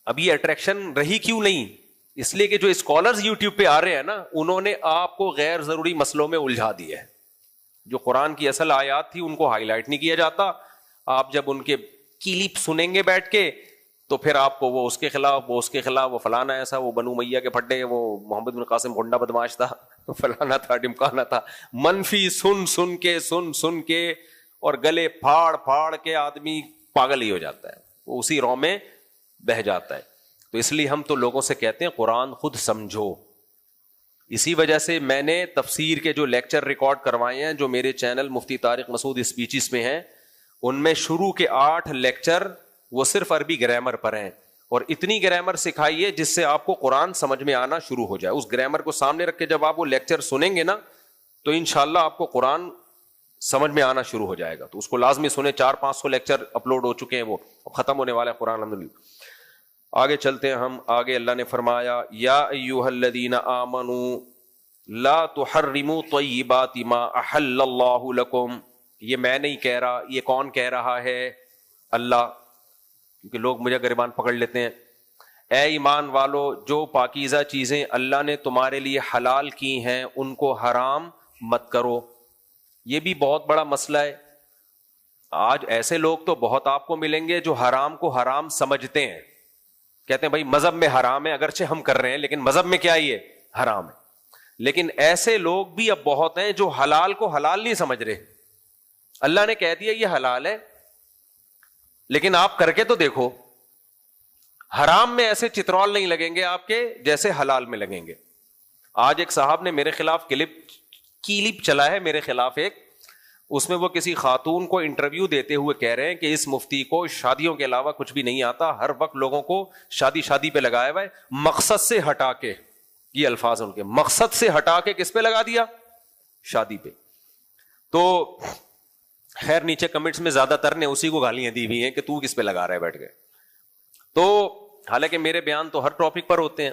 اب یہ اٹریکشن رہی کیوں نہیں؟ اس لیے کہ جو اسکالرز یوٹیوب پہ آ رہے ہیں نا، انہوں نے آپ کو غیر ضروری مسئلوں میں الجھا دیا ہے. جو قرآن کی اصل آیات تھی ان کو ہائی لائٹ نہیں کیا جاتا. آپ جب ان کے کلپ سنیں گے بیٹھ کے تو پھر آپ کو وہ اس کے خلاف، وہ اس کے خلاف، وہ فلانا ایسا، وہ بنو میاں کے پھڈے، وہ محمد بن قاسم گنڈا بدماش تھا، فلانا تھا، ڈمکانا تھا، منفی سن کے اور گلے پھاڑ پھاڑ کے آدمی پاگل ہی ہو جاتا ہے، وہ اسی رو میں بہ جاتا ہے. تو اس لیے ہم تو لوگوں سے کہتے ہیں قرآن خود سمجھو. اسی وجہ سے میں نے تفسیر کے جو لیکچر ریکارڈ کروائے ہیں جو میرے چینل مفتی طارق مسعود اسپیچز میں ہیں، ان میں شروع کے 8 لیکچر وہ صرف عربی گرامر پر ہیں، اور اتنی گرامر سکھائی ہے جس سے آپ کو قرآن سمجھ میں آنا شروع ہو جائے. اس گرامر کو سامنے رکھ کے جب آپ وہ لیکچر سنیں گے نا تو انشاءاللہ آپ کو قرآن سمجھ میں آنا شروع ہو جائے گا. تو اس کو لازمی سنیں. 400-500 لیکچر اپلوڈ ہو چکے ہیں، وہ ختم ہونے والا ہے قرآن الحمدللہ. آگے چلتے ہیں ہم. آگے اللہ نے فرمایا یا ایھا الذین آمنوا لا تحرموا طیبات ما احل اللہ لکم. یہ میں نہیں کہہ رہا، یہ کون کہہ رہا ہے؟ اللہ. کیونکہ لوگ مجھے گریبان پکڑ لیتے ہیں. اے ایمان والو، جو پاکیزہ چیزیں اللہ نے تمہارے لیے حلال کی ہیں ان کو حرام مت کرو. یہ بھی بہت بڑا مسئلہ ہے. آج ایسے لوگ تو بہت آپ کو ملیں گے جو حرام کو حرام سمجھتے ہیں، کہتے ہیں بھائی مذہب میں حرام ہے، اگرچہ ہم کر رہے ہیں لیکن مذہب میں کیا یہ حرام ہے. لیکن ایسے لوگ بھی اب بہت ہیں جو حلال کو حلال نہیں سمجھ رہے. اللہ نے کہہ دیا یہ حلال ہے، لیکن آپ کر کے تو دیکھو. حرام میں ایسے چترول نہیں لگیں گے آپ کے جیسے حلال میں لگیں گے. آج ایک صاحب نے میرے خلاف کلپ چلا ہے میرے خلاف ایک، اس میں وہ کسی خاتون کو انٹرویو دیتے ہوئے کہہ رہے ہیں کہ اس مفتی کو شادیوں کے علاوہ کچھ بھی نہیں آتا، ہر وقت لوگوں کو شادی پہ لگایا ہوا ہے، مقصد سے ہٹا کے. یہ الفاظ ان کے، مقصد سے ہٹا کے کس پہ لگا دیا؟ شادی پہ. تو خیر نیچے کمنٹس میں زیادہ تر نے اسی کو گالیاں دی ہوئی ہیں کہ تو کس پہ لگا رہا ہے بیٹھ کے. تو حالانکہ میرے بیان تو ہر ٹاپک پر ہوتے ہیں،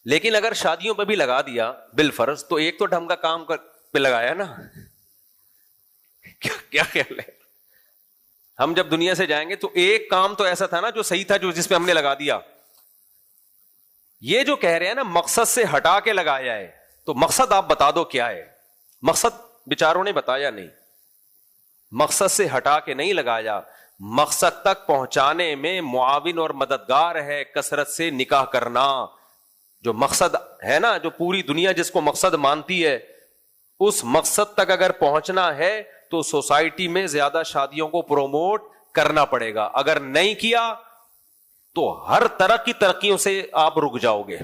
لیکن اگر شادیوں پہ بھی لگا دیا بالفرض تو ایک تو ڈھنگ کا کام پہ لگایا نا. کیا خیال ہے؟ ہم جب دنیا سے جائیں گے تو ایک کام تو ایسا تھا نا جو صحیح تھا، جو جس پہ ہم نے لگا دیا. یہ جو کہہ رہے ہیں نا مقصد سے ہٹا کے لگایا ہے، تو مقصد آپ بتا دو کیا ہے. مقصد بیچاروں نے بتایا نہیں. مقصد سے ہٹا کے نہیں لگایا، مقصد تک پہنچانے میں معاون اور مددگار ہے کثرت سے نکاح کرنا. جو مقصد ہے نا، جو پوری دنیا جس کو مقصد مانتی ہے، اس مقصد تک اگر پہنچنا ہے تو سوسائٹی میں زیادہ شادیوں کو پروموٹ کرنا پڑے گا. اگر نہیں کیا تو ہر طرح کی ترقیوں سے آپ رک جاؤ گے.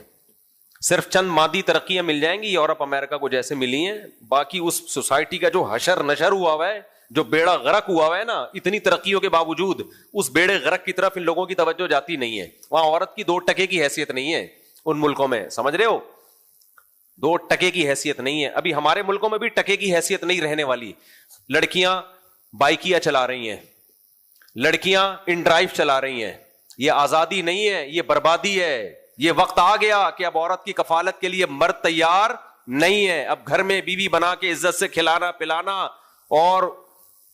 صرف چند مادی ترقیاں مل جائیں گی یورپ امریکہ کو جیسے ملی ہیں، باقی اس سوسائٹی کا جو حشر نشر ہوا ہوا ہے، جو بیڑا غرق ہوا ہوا ہے نا، اتنی ترقیوں کے باوجود اس بیڑے غرق کی طرف ان لوگوں کی توجہ جاتی نہیں ہے. وہاں عورت کی 2 ٹکے کی حیثیت نہیں ہے ان ملکوں میں، سمجھ رہے ہو؟ 2 ٹکے کی حیثیت نہیں ہے. ابھی ہمارے ملکوں میں بھی ٹکے کی حیثیت نہیں رہنے والی. لڑکیاں بائکیاں چلا رہی ہیں، لڑکیاں ان ڈرائیو چلا رہی ہیں. یہ آزادی نہیں ہے، یہ بربادی ہے. یہ وقت آ گیا کہ اب عورت کی کفالت کے لیے مرد تیار نہیں ہے. اب گھر میں بیوی بنا کے عزت سے کھلانا پلانا اور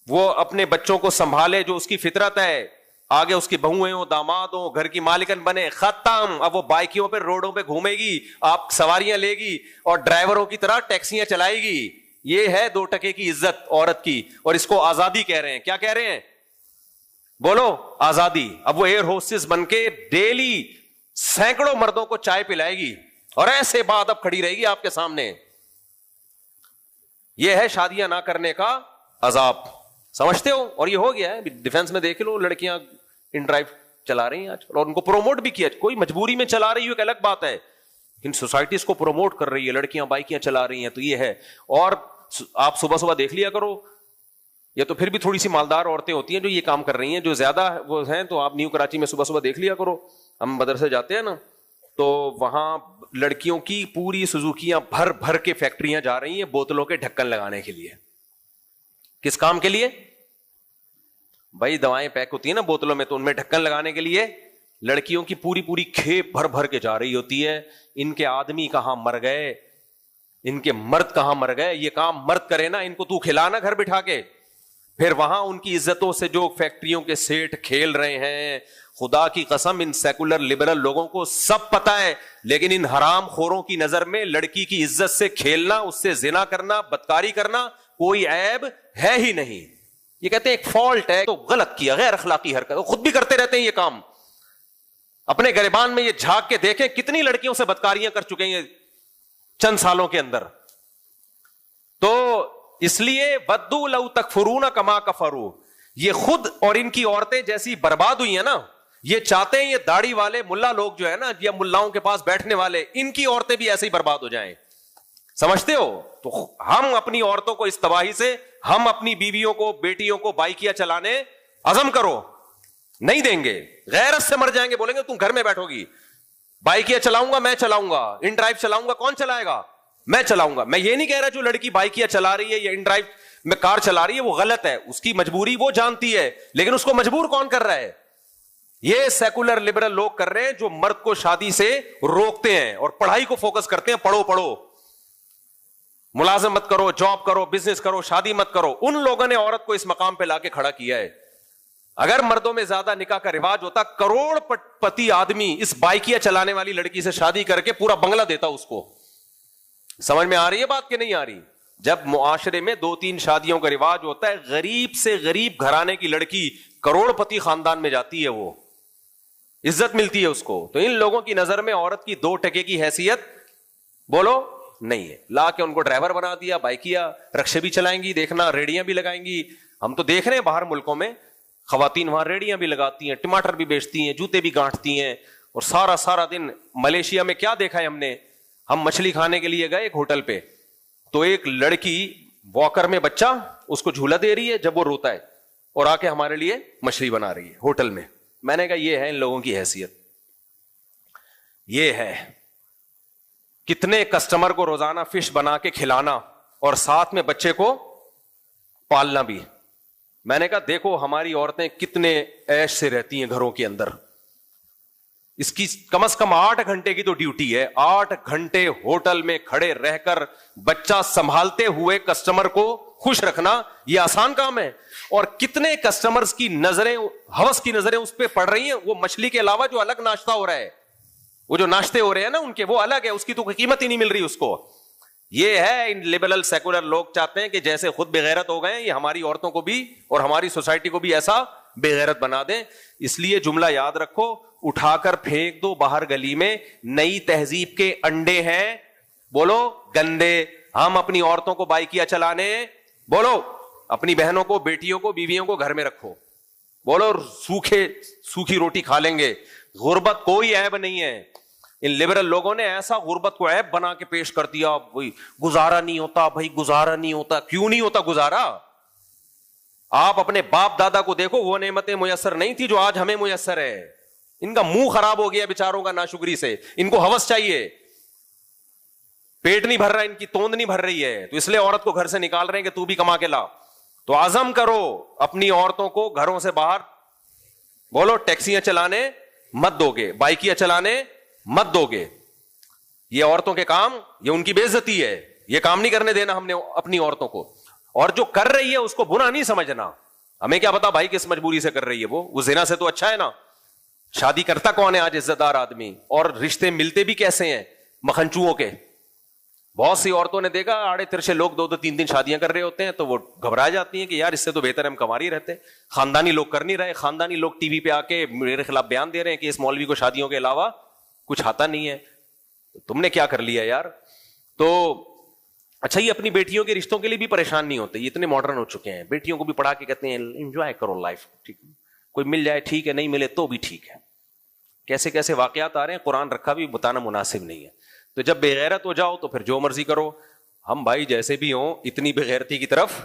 وہ اپنے بچوں کو سنبھالے جو اس کی فطرت ہے، آگے اس کی بہویں ہوں داماد ہوں گھر کی مالکن بنے، ختم. اب وہ بائکیوں پہ روڈوں پہ گھومے گی، آپ سواریاں لے گی اور ڈرائیوروں کی طرح ٹیکسیاں چلائے گی. یہ ہے 2 ٹکے کی عزت عورت کی، اور اس کو آزادی کہہ رہے ہیں. کیا کہہ رہے ہیں؟ بولو، آزادی. اب وہ ایئر ہوسٹس بن کے ڈیلی سینکڑوں مردوں کو چائے پلائے گی اور ایسے بات اب کھڑی رہے گی آپ کے سامنے. یہ ہے شادیاں نہ کرنے کا عذاب، سمجھتے ہو؟ اور یہ ہو گیا ہے. ڈیفنس میں دیکھ لو، لڑکیاں ان ڈرائیو چلا رہی ہیں آج کل، اور ان کو پروموٹ بھی کیا. کوئی مجبوری میں چلا رہی ہو ایک الگ بات ہے، لیکن سوسائٹی اس کو پروموٹ کر رہی ہے. لڑکیاں بائکیاں چلا رہی ہیں تو یہ ہے. اور آپ صبح صبح دیکھ لیا کرو، یہ تو پھر بھی تھوڑی سی مالدار عورتیں ہوتی ہیں جو یہ کام کر رہی ہیں. جو زیادہ وہ ہیں تو آپ نیو کراچی میں صبح صبح دیکھ لیا کرو. ہم مدرسے جاتے ہیں نا تو وہاں لڑکیوں کی پوری سوزوکیاں بھر بھر کے فیکٹریاں جا رہی ہیں بوتلوں کے ڈھکن لگانے کے لیے. کس کام کے لیے بھائی؟ دوائیں پیک ہوتی ہیں نا بوتلوں میں، تو ان میں ڈھکن لگانے کے لیے لڑکیوں کی پوری کھیپ بھر بھر کے جا رہی ہوتی ہے. ان کے آدمی کہاں مر گئے، ان کے مرد کہاں مر گئے؟ یہ کام مرد کرے نا، ان کو تو کھلانا گھر بٹھا کے. پھر وہاں ان کی عزتوں سے جو فیکٹریوں کے سیٹ کھیل رہے ہیں، خدا کی قسم ان سیکولر لبرل لوگوں کو سب پتا ہے, لیکن ان حرام خوروں کی نظر میں لڑکی کی عزت سے کھیلنا, اس سے زنا کرنا, بدکاری کرنا کوئی عیب ہے ہی نہیں. یہ کہتے ہیں ایک فالٹ ہے تو غلط کیا, غیر اخلاقی حرکت. وہ خود بھی کرتے رہتے ہیں یہ کام. اپنے گریبان میں یہ جھانک کے دیکھیں کتنی لڑکیوں سے بدکاریاں کر چکے ہیں چند سالوں کے اندر. تو اس لیے ودوا لو تکفرون کما کفروا, یہ خود اور ان کی عورتیں جیسی برباد ہوئی ہیں نا, یہ چاہتے ہیں یہ داڑھی والے ملا لوگ جو ہے نا, یا ملاؤں کے پاس بیٹھنے والے, ان کی عورتیں بھی ایسے ہی برباد ہو جائیں. سمجھتے ہو؟ تو ہم اپنی عورتوں کو اس تباہی سے, ہم اپنی بیویوں کو, بیٹیوں کو بائکیاں چلانے عزم کرو, نہیں دیں گے. غیرت سے مر جائیں گے, بولیں گے تم گھر میں بیٹھو گی, بائکیاں چلاؤں گا میں, چلاؤں گا ان ڈرائیو چلاؤں گا, کون چلائے گا؟ میں چلاؤں گا. میں یہ نہیں کہہ رہا جو لڑکی بائکیاں چلا رہی ہے یا ان ڈرائیو میں کار چلا رہی ہے وہ غلط ہے, اس کی مجبوری وہ جانتی ہے, لیکن اس کو مجبور کون کر رہا ہے؟ یہ سیکولر لبرل لوگ کر رہے ہیں جو مرد کو شادی سے روکتے ہیں اور پڑھائی کو فوکس کرتے ہیں. پڑھو پڑھو, ملازم مت کرو, جاب کرو, بزنس کرو, شادی مت کرو. ان لوگوں نے عورت کو اس مقام پہ لا کے کھڑا کیا ہے. اگر مردوں میں زیادہ نکاح کا رواج ہوتا, کروڑ پتی آدمی اس بائکیاں چلانے والی لڑکی سے شادی کر کے پورا بنگلہ دیتا اس کو. سمجھ میں آ رہی ہے بات کہ نہیں آ رہی؟ جب معاشرے میں 2-3 شادیوں کا رواج ہوتا ہے, غریب سے غریب گھرانے کی لڑکی کروڑ پتی خاندان میں جاتی ہے, وہ عزت ملتی ہے اس کو. تو ان لوگوں کی نظر میں عورت کی 2 ٹکے کی حیثیت بولو نہیں ہے. لا کے ان کو ڈرائیور بنا دیا, بائکیاں, رکشے بھی چلائیں گی, دیکھنا ریڑیاں بھی لگائیں گی. ہم تو دیکھ رہے ہیں باہر ملکوں میں خواتین وہاں ریڑیاں بھی لگاتی ہیں, ٹماٹر بھی بیچتی ہیں, جوتے بھی گانٹتی ہیں, اور سارا دن. ملیشیا میں کیا دیکھا ہے ہم نے, ہم مچھلی کھانے کے لیے گئے ایک ہوٹل پہ, تو ایک لڑکی واکر میں بچہ اس کو جھولا دے رہی ہے جب وہ روتا ہے, اور آ کے ہمارے لیے مچھلی بنا رہی ہے ہوٹل میں. میں نے کہا یہ ہے ان لوگوں کی حیثیت, یہ ہے. کتنے کسٹمر کو روزانہ فش بنا کے کھلانا اور ساتھ میں بچے کو پالنا بھی. میں نے کہا دیکھو ہماری عورتیں کتنے عیش سے رہتی ہیں گھروں کے اندر. اس کی کم از کم 8 گھنٹے کی تو ڈیوٹی ہے, 8 گھنٹے ہوٹل میں کھڑے رہ کر بچہ سنبھالتے ہوئے کسٹمر کو خوش رکھنا یہ آسان کام ہے. اور کتنے کسٹمرز کی نظریں, ہوس کی نظریں اس پہ پڑ رہی ہیں. وہ مچھلی کے علاوہ جو الگ ناشتہ ہو رہا ہے, وہ جو ناشتے ہو رہے ہیں نا ان کے, وہ الگ ہے, اس کی تو کوئی قیمت ہی نہیں مل رہی اس کو. یہ ہے ان لبرل سیکولر لوگ چاہتے ہیں کہ جیسے خود بے-غیرت ہو گئے, یہ ہماری عورتوں کو بھی اور ہماری سوسائٹی کو بھی ایسا بے غیرت بنا دیں. اس لیے جملہ یاد رکھو, اٹھا کر پھینک دو باہر گلی میں. نئی تہذیب کے انڈے ہیں, بولو گندے. ہم اپنی عورتوں کو بائکیاں چلانے, بولو اپنی بہنوں کو, بیٹیوں کو, بیویوں کو گھر میں رکھو, بولو سوکھی روٹی کھا لیں گے. غربت کوئی عیب نہیں ہے. ان لبرل لوگوں نے ایسا غربت کو عیب بنا کے پیش کر دیا, بھائی گزارا نہیں ہوتا, بھائی گزارا نہیں ہوتا. کیوں نہیں ہوتا گزارا؟ آپ اپنے باپ دادا کو دیکھو, وہ نعمتیں میسر نہیں تھی جو آج ہمیں میسر ہے. ان کا منہ خراب ہو گیا بیچاروں کا ناشکری سے. ان کو ہوس چاہیے, پیٹ نہیں بھر رہا, ان کی توند نہیں بھر رہی ہے, تو اس لیے عورت کو گھر سے نکال رہے ہیں کہ تو بھی کما کے لا. تو عزم کرو اپنی عورتوں کو گھروں سے باہر, بولو ٹیکسیاں چلانے مت دو گے, بائکیاں چلانے مت دو گے. یہ عورتوں کے کام, یہ ان کی بے عزتی ہے. یہ کام نہیں کرنے دینا ہم نے اپنی عورتوں کو. اور جو کر رہی ہے اس کو برا نہیں سمجھنا. ہمیں کیا پتا بھائی کس مجبوری سے کر رہی ہے, وہ زنا سے تو اچھا ہے نا. شادی کرتا کون ہے آج عزت دار آدمی, اور رشتے ملتے بھی کیسے ہیں مکھنچوؤں کے. بہت سی عورتوں نے دیکھا آڑے ترچے لوگ 2-3 شادیاں کر رہے ہوتے ہیں, تو وہ گھبرا جاتی ہیں کہ یار اس سے تو بہتر ہم کما ہی رہتے. خاندانی لوگ کر نہیں رہے, خاندانی لوگ ٹی وی پہ آ کے میرے خلاف بیان دے رہے ہیں کہ اس مولوی کو شادیوں کے علاوہ کچھ آتا نہیں ہے. تم نے کیا کر لیا یار؟ تو اچھا, یہ اپنی بیٹیوں کے رشتوں کے لیے بھی پریشان نہیں ہوتے, یہ اتنے ماڈرن ہو چکے ہیں. بیٹیوں کو بھی پڑھا کے کہتے ہیں انجوائے کرو لائف, ٹھیک ہے, کوئی مل جائے ٹھیک ہے, نہیں ملے تو بھی ٹھیک ہے. کیسے کیسے واقعات آ رہے ہیں, قرآن رکھا بھی بتانا مناسب نہیں ہے. تو جب بے غیرت ہو جاؤ تو پھر جو مرضی کرو. ہم بھائی جیسے بھی ہوں اتنی بے غیرتی کی طرف,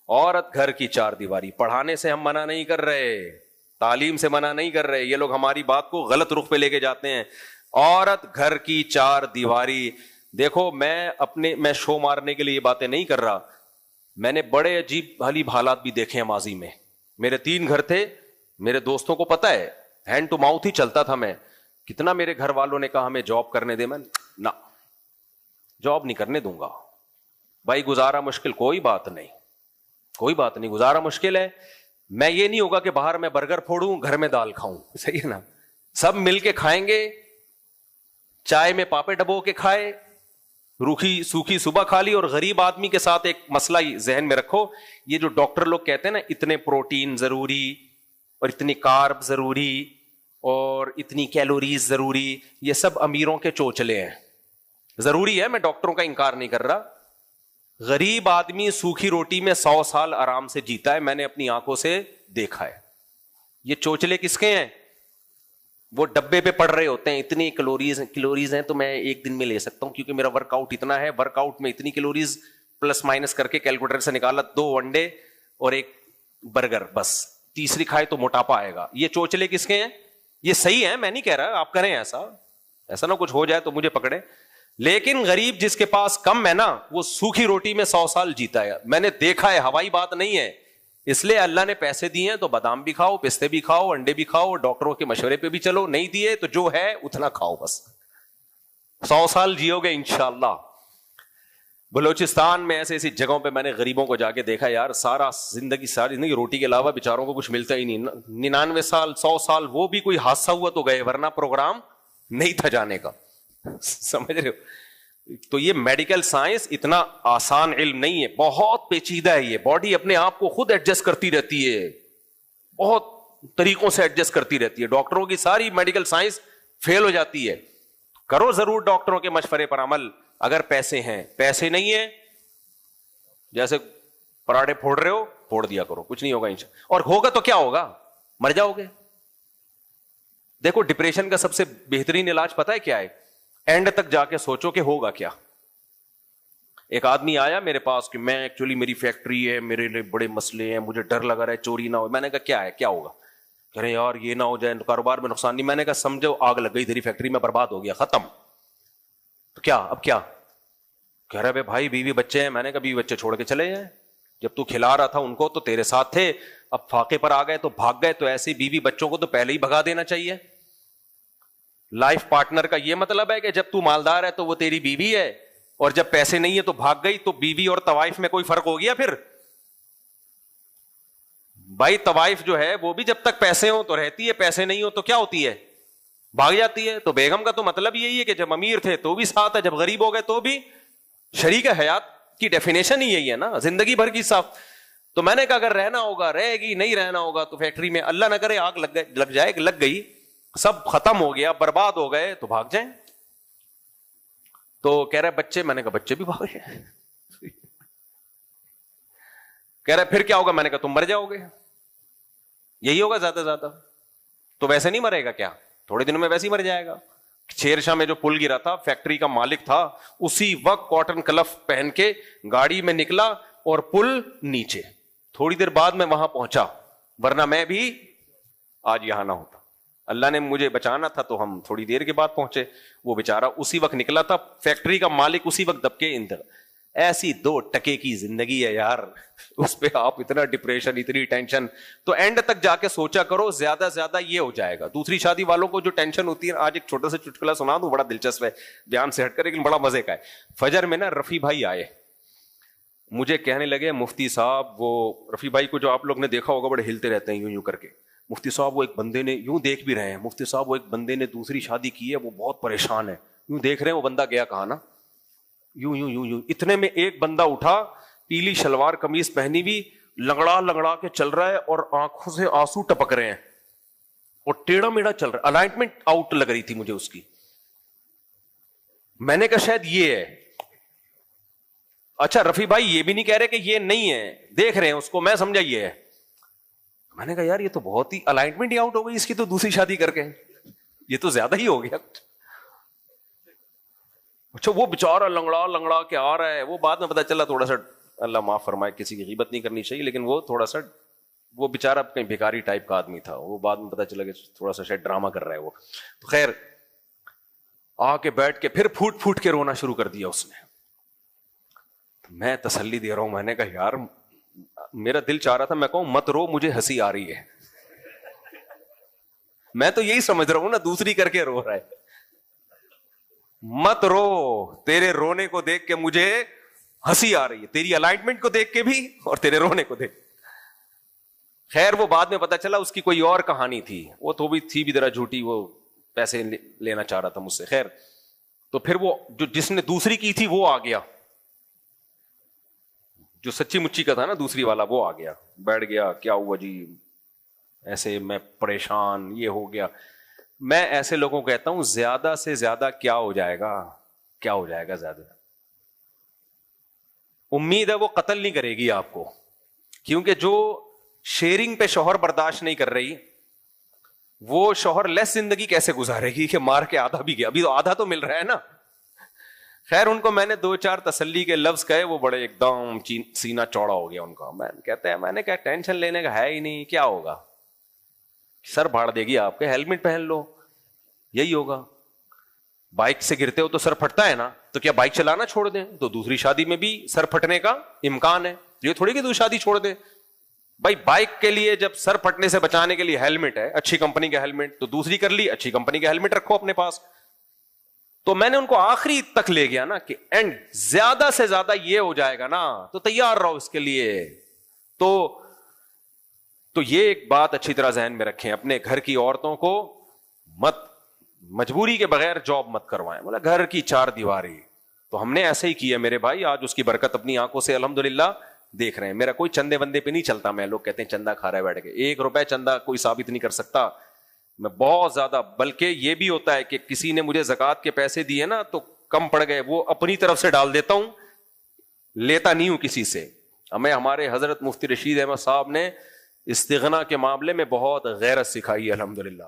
عورت گھر کی 4 دیواری, پڑھانے سے ہم منع نہیں کر رہے, تعلیم سے منع نہیں کر رہے. یہ لوگ ہماری بات کو غلط رخ پہ لے کے جاتے ہیں. عورت گھر کی 4 دیواری. دیکھو میں شو مارنے کے لیے یہ باتیں نہیں کر رہا, میں نے بڑے عجیب حالیب حالات بھی دیکھے ہیں ماضی میں. میرے 3 گھر تھے, میرے دوستوں کو پتا ہے ہینڈ ٹو ماؤتھ ہی چلتا تھا. میں کتنا میرے گھر والوں نے کہا ہمیں جاب کرنے دے, میں نہ جاب نہیں کرنے دوں گا بھائی. گزارا مشکل, کوئی بات نہیں, کوئی بات نہیں, گزارا مشکل ہے. میں یہ نہیں ہوگا کہ باہر میں برگر پھوڑوں گھر میں دال کھاؤں, صحیح ہے نا, سب مل کے کھائیں گے, چائے میں پاپے ڈبو کے کھائے, روکھی سوکھی صبح کھا لی. اور غریب آدمی کے ساتھ ایک مسئلہ ذہن میں رکھو, یہ جو ڈاکٹر لوگ کہتے ہیں نا اتنے پروٹین ضروری اور اتنی کارب ضروری اور اتنی کیلوریز ضروری, یہ سب امیروں کے چوچلے ہیں. ضروری ہے, میں ڈاکٹروں کا انکار نہیں کر رہا. غریب آدمی سوکھی روٹی میں 100 سال آرام سے جیتا ہے, میں نے اپنی آنکھوں سے دیکھا ہے. یہ چوچلے کس کے ہیں؟ وہ ڈبے پہ پڑ رہے ہوتے ہیں اتنی کیلوریز ہیں تو میں ایک دن میں لے سکتا ہوں کیونکہ میرا ورک آؤٹ اتنا ہے, ورک آؤٹ میں اتنی کیلوریز پلس مائنس کر کے کیلکولیٹر سے نکالا, 2 انڈے اور 1 برگر, بس تیسری کھائے تو موٹاپا آئے گا. یہ چوچلے کس کے ہیں؟ یہ صحیح ہے, میں نہیں کہہ رہا آپ کریں ایسا نہ کچھ ہو جائے تو مجھے پکڑے. لیکن غریب جس کے پاس کم ہے نا, وہ سوکھی روٹی میں 100 سال جیتا ہے. میں نے دیکھا ہے, ہوائی بات نہیں ہے. اس لیے اللہ نے پیسے دیے ہیں تو بادام بھی کھاؤ, پستے بھی کھاؤ, انڈے بھی کھاؤ, ڈاکٹروں کے مشورے پہ بھی چلو. نہیں دیے تو جو ہے اتنا کھاؤ, بس 100 سال جیو گے انشاءاللہ. بلوچستان میں ایسی جگہوں پہ میں نے غریبوں کو جا کے دیکھا, یار ساری زندگی روٹی کے علاوہ بیچاروں کو کچھ ملتا ہی نہیں. 99 سال 100 سال, وہ بھی کوئی حادثہ ہوا تو گئے, ورنہ پروگرام نہیں تھا جانے کا. سمجھ رہے ہو؟ تو یہ میڈیکل سائنس اتنا آسان علم نہیں ہے, بہت پیچیدہ ہے. یہ باڈی اپنے آپ کو خود ایڈجسٹ کرتی رہتی ہے, بہت طریقوں سے ایڈجسٹ کرتی رہتی ہے. ڈاکٹروں کی ساری میڈیکل سائنس فیل ہو جاتی ہے. کرو ضرور ڈاکٹروں کے مشورے پر عمل, اگر پیسے ہیں. پیسے نہیں ہیں, جیسے پراٹھے پھوڑ رہے ہو پھوڑ دیا کرو, کچھ نہیں ہوگا اور ہوگا تو کیا ہوگا, مر جاؤ گے. دیکھو ڈپریشن کا سب سے بہترین علاج پتہ ہے کیا ہے؟ اینڈ تک جا کے سوچو کہ ہوگا کیا. ایک آدمی آیا میرے پاس کہ میں ایکچولی میری فیکٹری ہے, میرے لیے بڑے مسئلے ہیں, مجھے ڈر لگا رہا ہے چوری نہ ہو. میں نے کہا کیا ہے, کیا ہوگا؟ کہہ رہے یار یہ نہ ہو جائے, کاروبار میں نقصان نہیں. میں نے کہا سمجھو آگ لگ گئی تیری فیکٹری میں, برباد ہو گیا, ختم. تو کیا اب کیا؟ کہہ رہے بھائی بیوی بچے ہیں. میں نے کہا بیوی بچے چھوڑ کے چلے جائیں, جب تو کھلا رہا تھا ان کو تو تیرے ساتھ تھے, اب فاقے پر آ گئے تو بھاگ گئے. تو ایسی بیوی بچوں کو تو پہلے ہی بھگا دینا چاہیے. لائف پارٹنر کا یہ مطلب ہے کہ جب تو مالدار ہے تو وہ تیری بیوی ہے, اور جب پیسے نہیں ہے تو بھاگ گئی. تو بیوی اور طوائف میں کوئی فرق ہو گیا پھر؟ بھائی طوائف جو ہے وہ بھی جب تک پیسے ہوں تو رہتی ہے, پیسے نہیں ہو تو کیا ہوتی ہے, بھاگ جاتی ہے. تو بیگم کا تو مطلب یہی ہے کہ جب امیر تھے تو بھی ساتھ ہے, جب غریب ہو گئے تو بھی. شریک حیات کی ڈیفینیشن ہی یہی ہے نا, زندگی بھر کی صاف. تو میں نے کہا اگر رہنا ہوگا رہے گی, نہیں رہنا ہوگا تو فیکٹری میں اللہ نہ کرے آگ لگ جائے, لگ گئی, سب ختم ہو گیا, برباد ہو گئے, تو بھاگ جائیں. تو کہہ رہے بچے, میں نے کہا بچے بھی بھاگ گئے. کہہ رہے پھر کیا ہوگا؟ میں نے کہا تم مر جاؤ گے, یہی ہوگا زیادہ زیادہ. تو ویسے نہیں مرے گا کیا؟ تھوڑے دنوں میں ویسے ہی مر جائے گا. شیرشاہ میں جو پل گرا تھا, فیکٹری کا مالک تھا, اسی وقت کاٹن کلف پہن کے گاڑی میں نکلا اور پل نیچے. تھوڑی دیر بعد میں وہاں پہنچا, ورنہ میں بھی آج یہاں نہ ہوتا. اللہ نے مجھے بچانا تھا تو ہم تھوڑی دیر کے بعد پہنچے. وہ بیچارہ اسی وقت نکلا تھا, فیکٹری کا مالک اسی وقت دب کے اندر. ایسی 2 ٹکے کی زندگی ہے یار, اس پہ آپ اتنا ڈپریشن, اتنی ٹینشن. تو اینڈ تک جا کے سوچا کرو, زیادہ زیادہ یہ ہو جائے گا. دوسری شادی والوں کو جو ٹینشن ہوتی ہے, آج ایک چھوٹا سا چٹکلا سنا دوں, بڑا دلچسپ ہے, بیان سے ہٹ کر لیکن بڑا مزے کا ہے. فجر میں نا رفیع بھائی آئے, مجھے کہنے لگے مفتی صاحب, وہ رفیع بھائی کو جو آپ لوگ نے دیکھا ہوگا بڑے ہلتے رہتے ہیں یوں یوں کر کے, مفتی صاحب وہ ایک بندے نے, یوں دیکھ بھی رہے ہیں, مفتی صاحب وہ ایک بندے نے دوسری شادی کی ہے, وہ بہت پریشان ہے, یوں دیکھ رہے ہیں, وہ بندہ گیا کہاں نا, یوں یوں یوں یوں. اتنے میں ایک بندہ اٹھا, پیلی شلوار قمیض پہنی ہوئی, لنگڑا لنگڑا کے چل رہا ہے اور آنکھوں سے آنسو ٹپک رہے ہیں اور ٹیڑھا میڑھا چل رہا ہے. الائنمنٹ آؤٹ لگ رہی تھی مجھے اس کی. میں نے کہا شاید یہ ہے. اچھا رفیع بھائی یہ بھی نہیں کہہ رہے کہ یہ نہیں ہے, دیکھ رہے ہیں اس کو, میں سمجھا یہ ہے. میں نے کہا یار یہ تو بہت ہی الائنمنٹ ہی آؤٹ ہو گئی اس کی, تو دوسری شادی کر کے یہ تو زیادہ ہی ہو گیا. اچھا وہ بیچارہ لنگڑا لنگڑا کے آ رہا ہے, وہ بعد میں پتا چلا تھوڑا سا, اللہ معاف فرمائے, کسی کی غیبت نہیں کرنی چاہیے, لیکن وہ تھوڑا سا, وہ بیچارہ کہیں بھکاری ٹائپ کا آدمی تھا, وہ بعد میں پتا چلا کہ تھوڑا سا شاید ڈرامہ کر رہا ہے وہ. تو خیر آ کے بیٹھ کے پھر پھوٹ پھوٹ کے رونا شروع کر دیا اس نے. میں تسلی دے رہا ہوں, میں نے کہا یار میرا دل چاہ رہا تھا میں کہوں مت رو, مجھے ہنسی آ رہی ہے. میں تو یہی سمجھ رہا ہوں نا, دوسری کر کے رو رہا ہے. مت رو, تیرے رونے کو دیکھ کے مجھے ہنسی آ رہی ہے, تیری الائنمنٹ کو دیکھ کے بھی اور تیرے رونے کو دیکھ. خیر وہ بعد میں پتا چلا اس کی کوئی اور کہانی تھی, وہ تو بھی تھی بھی ذرا جھوٹی, وہ پیسے لینا چاہ رہا تھا مجھ سے. خیر تو پھر وہ جو جس نے دوسری کی تھی وہ آ گیا, جو سچی مچی کا تھا نا دوسری والا, وہ آ گیا, بیٹھ گیا, کیا ہوا جی, ایسے میں پریشان, یہ ہو گیا. میں ایسے لوگوں کو کہتا ہوں زیادہ سے زیادہ کیا ہو جائے گا, کیا ہو جائے گا زیادہ, امید ہے وہ قتل نہیں کرے گی آپ کو, کیونکہ جو شیئرنگ پہ شوہر برداشت نہیں کر رہی, وہ شوہر لیس زندگی کیسے گزارے گی کہ مار کے آدھا بھی گیا, ابھی تو آدھا تو مل رہا ہے نا. خیر ان کو میں نے 2-4 تسلی کے لفظ کہے, وہ بڑے ایک دم سینہ چوڑا ہو گیا ان کا. میں کہتے ہیں, میں نے کہا ٹینشن لینے کا ہے ہی نہیں, کیا ہوگا, سر بھاڑ دے گی آپ کے, ہیلمٹ پہن لو, یہی ہوگا. بائک سے گرتے ہو تو سر پھٹتا ہے نا, تو کیا بائک چلانا چھوڑ دیں؟ تو دوسری شادی میں بھی سر پھٹنے کا امکان ہے, یہ تھوڑی کہ دوسری شادی چھوڑ دیں. بھائی بائک کے لیے جب سر پھٹنے سے بچانے کے لیے ہیلمٹ ہے, اچھی کمپنی کا ہیلمٹ, تو دوسری کر لی, اچھی کمپنی کا ہیلمٹ رکھو اپنے پاس. تو میں نے ان کو آخری تک لے گیا نا کہ اینڈ زیادہ سے زیادہ یہ ہو جائے گا نا تو تیار رہو اس کے لیے. تو یہ ایک بات اچھی طرح ذہن میں رکھیں, اپنے گھر کی عورتوں کو مت مجبوری کے بغیر جاب مت کروائیں. بولا گھر کی 4 دیواری, تو ہم نے ایسے ہی کیا میرے بھائی, آج اس کی برکت اپنی آنکھوں سے الحمدللہ دیکھ رہے ہیں. میرا کوئی چندے بندے پہ نہیں چلتا, میں لوگ کہتے ہیں چندہ کھا رہا ہے بیٹھ کے, 1 روپے چندہ کوئی ثابت نہیں کر سکتا میں, بہت زیادہ. بلکہ یہ بھی ہوتا ہے کہ کسی نے مجھے زکوٰۃ کے پیسے دیے نا تو کم پڑ گئے, وہ اپنی طرف سے ڈال دیتا ہوں, لیتا نہیں ہوں کسی سے. ہمیں ہمارے حضرت مفتی رشید احمد صاحب نے استغنا کے معاملے میں بہت غیرت سکھائی الحمدللہ.